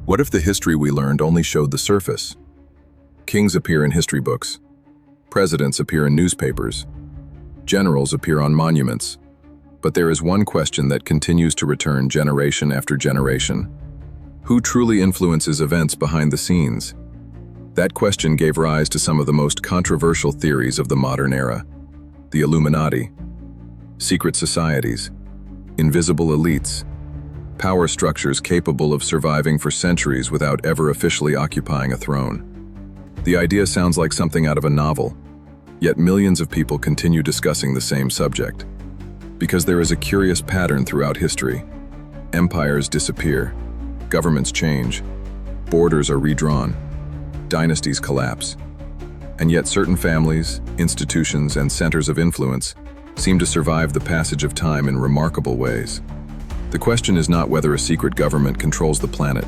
What if the history we learned only showed the surface? Kings appear in history books. Presidents appear in newspapers. Generals appear on monuments. But there is one question that continues to return generation after generation. Who truly influences events behind the scenes? That question gave rise to some of the most controversial theories of the modern era. The Illuminati, secret societies, invisible elites, power structures capable of surviving for centuries without ever officially occupying a throne. The idea sounds like something out of a novel, yet millions of people continue discussing the same subject. Because there is a curious pattern throughout history. Empires disappear, governments change, borders are redrawn, dynasties collapse. And yet certain families, institutions, and centers of influence seem to survive the passage of time in remarkable ways. The question is not whether a secret government controls the planet.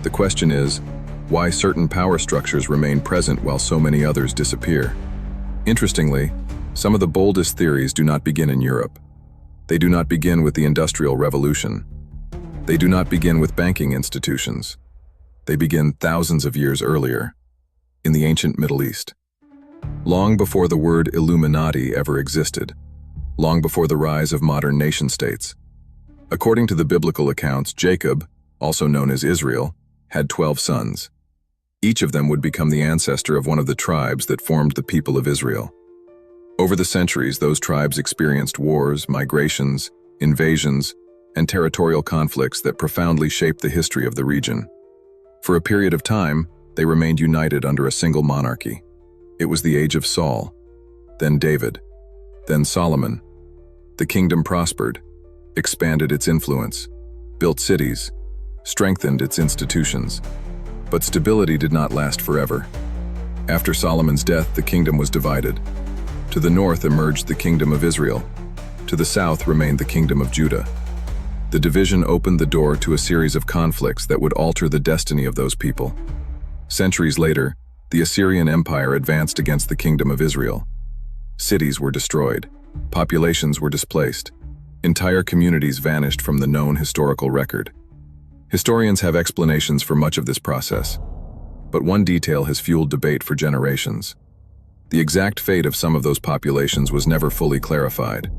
The question is why certain power structures remain present while so many others disappear. Interestingly, some of the boldest theories do not begin in Europe. They do not begin with the Industrial Revolution. They do not begin with banking institutions. They begin thousands of years earlier, in the ancient Middle East. Long before the word Illuminati ever existed, long before the rise of modern nation-states. According to the biblical accounts, Jacob, also known as Israel, had 12 sons. Each of them would become the ancestor of one of the tribes that formed the people of Israel. Over the centuries, those tribes experienced wars, migrations, invasions, and territorial conflicts that profoundly shaped the history of the region. For a period of time, they remained united under a single monarchy. It was the age of Saul, then David, then Solomon. The kingdom prospered, expanded its influence, built cities, strengthened its institutions. But stability did not last forever. After Solomon's death, the kingdom was divided. To the north emerged the kingdom of Israel. To the south remained the kingdom of Judah. The division opened the door to a series of conflicts that would alter the destiny of those people. Centuries later, the Assyrian Empire advanced against the kingdom of Israel. Cities were destroyed. Populations were displaced. Entire communities vanished from the known historical record. Historians have explanations for much of this process, but one detail has fueled debate for generations. The exact fate of some of those populations was never fully clarified,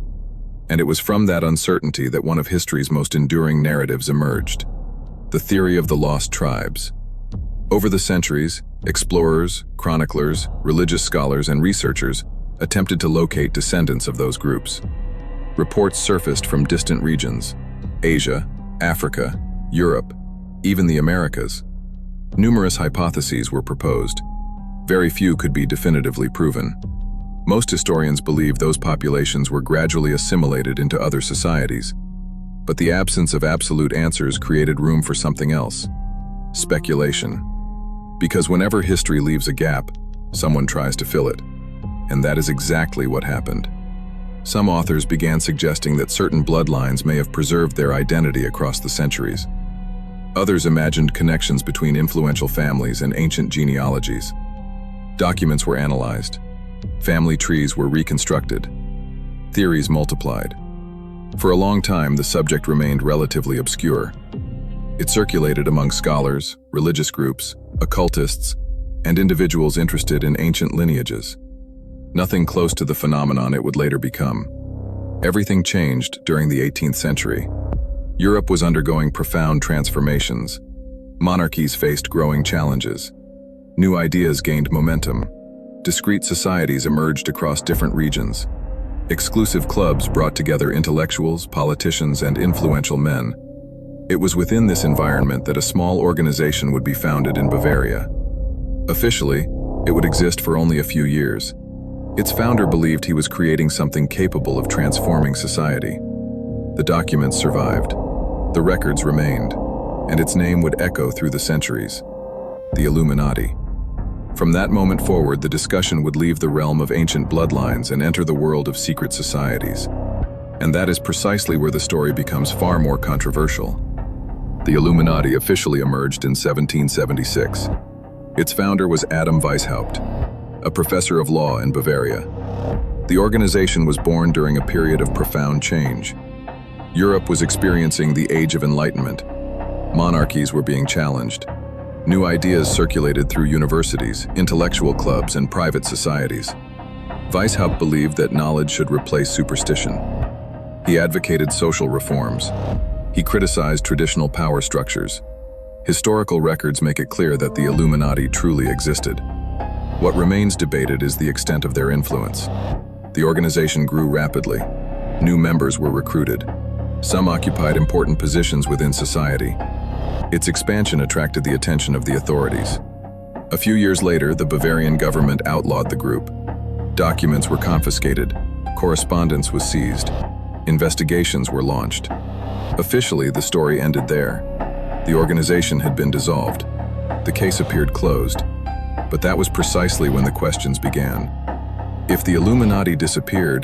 and it was from that uncertainty that one of history's most enduring narratives emerged: the theory of the lost tribes. Over the centuries, explorers, chroniclers, religious scholars, and researchers attempted to locate descendants of those groups. Reports surfaced from distant regions: Asia, Africa, Europe, even the Americas. Numerous hypotheses were proposed. Very few could be definitively proven. Most historians believe those populations were gradually assimilated into other societies. But the absence of absolute answers created room for something else: speculation. Because whenever history leaves a gap, someone tries to fill it. And that is exactly what happened. Some authors began suggesting that certain bloodlines may have preserved their identity across the centuries. Others imagined connections between influential families and ancient genealogies. Documents were analyzed. Family trees were reconstructed. Theories multiplied. For a long time, the subject remained relatively obscure. It circulated among scholars, religious groups, occultists, and individuals interested in ancient lineages. Nothing close to the phenomenon it would later become. Everything changed during the 18th century. Europe was undergoing profound transformations. Monarchies faced growing challenges. New ideas gained momentum. Discrete societies emerged across different regions. Exclusive clubs brought together intellectuals, politicians, and influential men. It was within this environment that a small organization would be founded in Bavaria. Officially, it would exist for only a few years. Its founder believed he was creating something capable of transforming society. The documents survived. The records remained, and its name would echo through the centuries: the Illuminati. From that moment forward, the discussion would leave the realm of ancient bloodlines and enter the world of secret societies. And that is precisely where the story becomes far more controversial. The Illuminati officially emerged in 1776. Its founder was Adam Weishaupt, a professor of law in Bavaria. The organization was born during a period of profound change. Europe was experiencing the Age of Enlightenment. Monarchies were being challenged. New ideas circulated through universities, intellectual clubs, and private societies. Weishaupt believed that knowledge should replace superstition. He advocated social reforms. He criticized traditional power structures. Historical records make it clear that the Illuminati truly existed. What remains debated is the extent of their influence. The organization grew rapidly. New members were recruited. Some occupied important positions within society. Its expansion attracted the attention of the authorities. A few years later, the Bavarian government outlawed the group. Documents were confiscated. Correspondence was seized. Investigations were launched. Officially, the story ended there. The organization had been dissolved. The case appeared closed. But that was precisely when the questions began. If the Illuminati disappeared,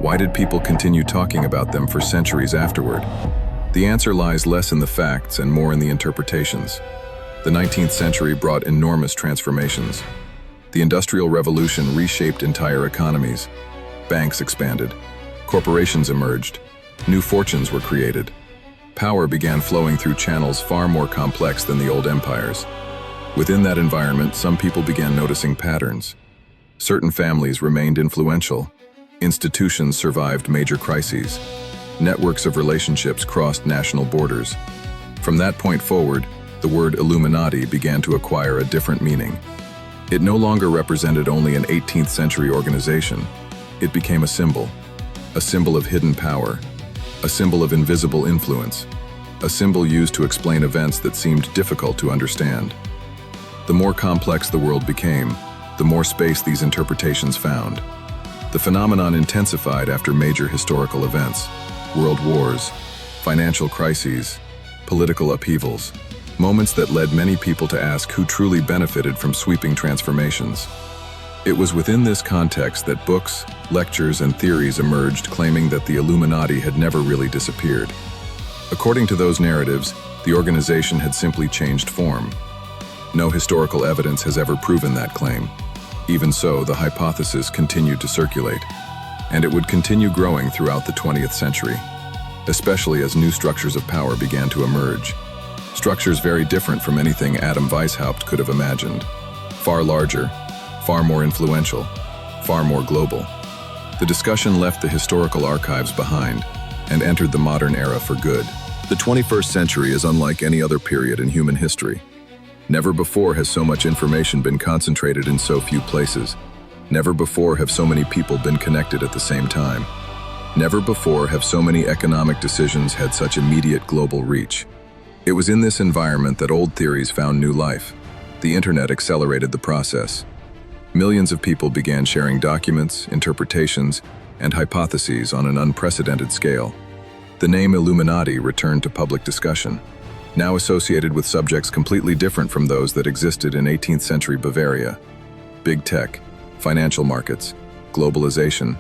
why did people continue talking about them for centuries afterward? The answer lies less in the facts and more in the interpretations. The 19th century brought enormous transformations. The Industrial Revolution reshaped entire economies. Banks expanded. Corporations emerged. New fortunes were created. Power began flowing through channels far more complex than the old empires. Within that environment, some people began noticing patterns. Certain families remained influential. Institutions survived major crises. Networks of relationships crossed national borders. From that point forward, the word Illuminati began to acquire a different meaning. It no longer represented only an 18th century organization. It became a symbol of hidden power, a symbol of invisible influence, a symbol used to explain events that seemed difficult to understand. The more complex the world became, the more space these interpretations found. The phenomenon intensified after major historical events, world wars, financial crises, political upheavals, moments that led many people to ask who truly benefited from sweeping transformations. It was within this context that books, lectures, and theories emerged claiming that the Illuminati had never really disappeared. According to those narratives, the organization had simply changed form. No historical evidence has ever proven that claim. Even so, the hypothesis continued to circulate, and it would continue growing throughout the 20th century, especially as new structures of power began to emerge. Structures very different from anything Adam Weishaupt could have imagined. Far larger, far more influential, far more global. The discussion left the historical archives behind and entered the modern era for good. The 21st century is unlike any other period in human history. Never before has so much information been concentrated in so few places. Never before have so many people been connected at the same time. Never before have so many economic decisions had such immediate global reach. It was in this environment that old theories found new life. The internet accelerated the process. Millions of people began sharing documents, interpretations, and hypotheses on an unprecedented scale. The name Illuminati returned to public discussion, now associated with subjects completely different from those that existed in 18th century Bavaria. Big tech, financial markets, globalization,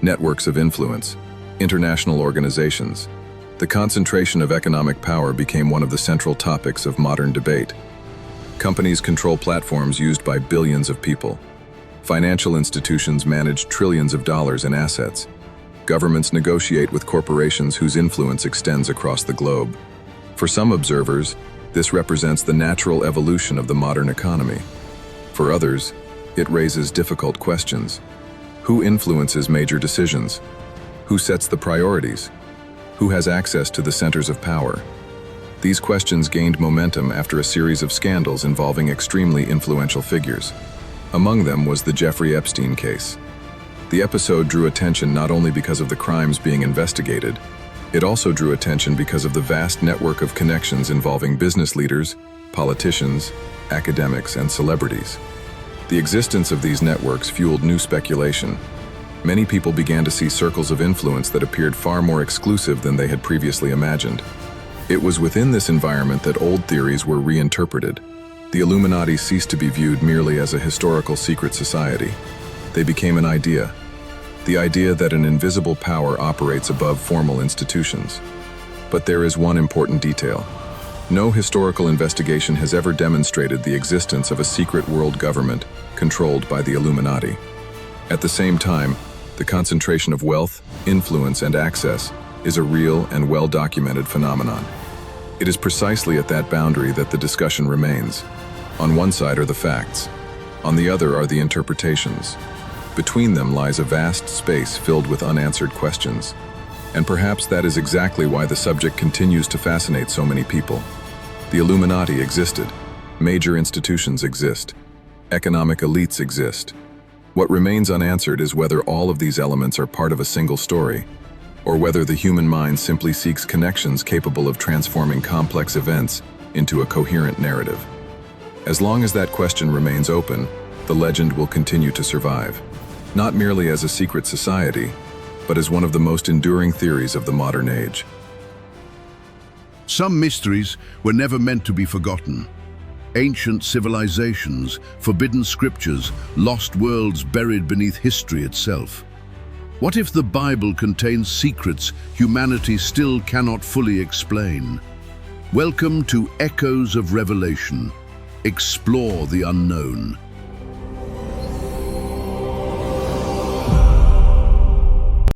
networks of influence, international organizations. The concentration of economic power became one of the central topics of modern debate. Companies control platforms used by billions of people. Financial institutions manage trillions of dollars in assets. Governments negotiate with corporations whose influence extends across the globe. For some observers, this represents the natural evolution of the modern economy. For others, it raises difficult questions. Who influences major decisions? Who sets the priorities? Who has access to the centers of power? These questions gained momentum after a series of scandals involving extremely influential figures. Among them was the Jeffrey Epstein case. The episode drew attention not only because of the crimes being investigated, it also drew attention because of the vast network of connections involving business leaders, politicians, academics, and celebrities. The existence of these networks fueled new speculation. Many people began to see circles of influence that appeared far more exclusive than they had previously imagined. It was within this environment that old theories were reinterpreted. The Illuminati ceased to be viewed merely as a historical secret society. They became an idea. The idea that an invisible power operates above formal institutions. But there is one important detail. No historical investigation has ever demonstrated the existence of a secret world government controlled by the Illuminati. At the same time, the concentration of wealth, influence, and access is a real and well-documented phenomenon. It is precisely at that boundary that the discussion remains. On one side are the facts. On the other are the interpretations. Between them lies a vast space filled with unanswered questions. And perhaps that is exactly why the subject continues to fascinate so many people. The Illuminati existed. Major institutions exist. Economic elites exist. What remains unanswered is whether all of these elements are part of a single story, or whether the human mind simply seeks connections capable of transforming complex events into a coherent narrative. As long as that question remains open, the legend will continue to survive, not merely as a secret society, but as one of the most enduring theories of the modern age. Some mysteries were never meant to be forgotten. Ancient civilizations, forbidden scriptures, lost worlds buried beneath history itself. What if the Bible contains secrets humanity still cannot fully explain? Welcome to Echoes of Revelation. Explore the unknown.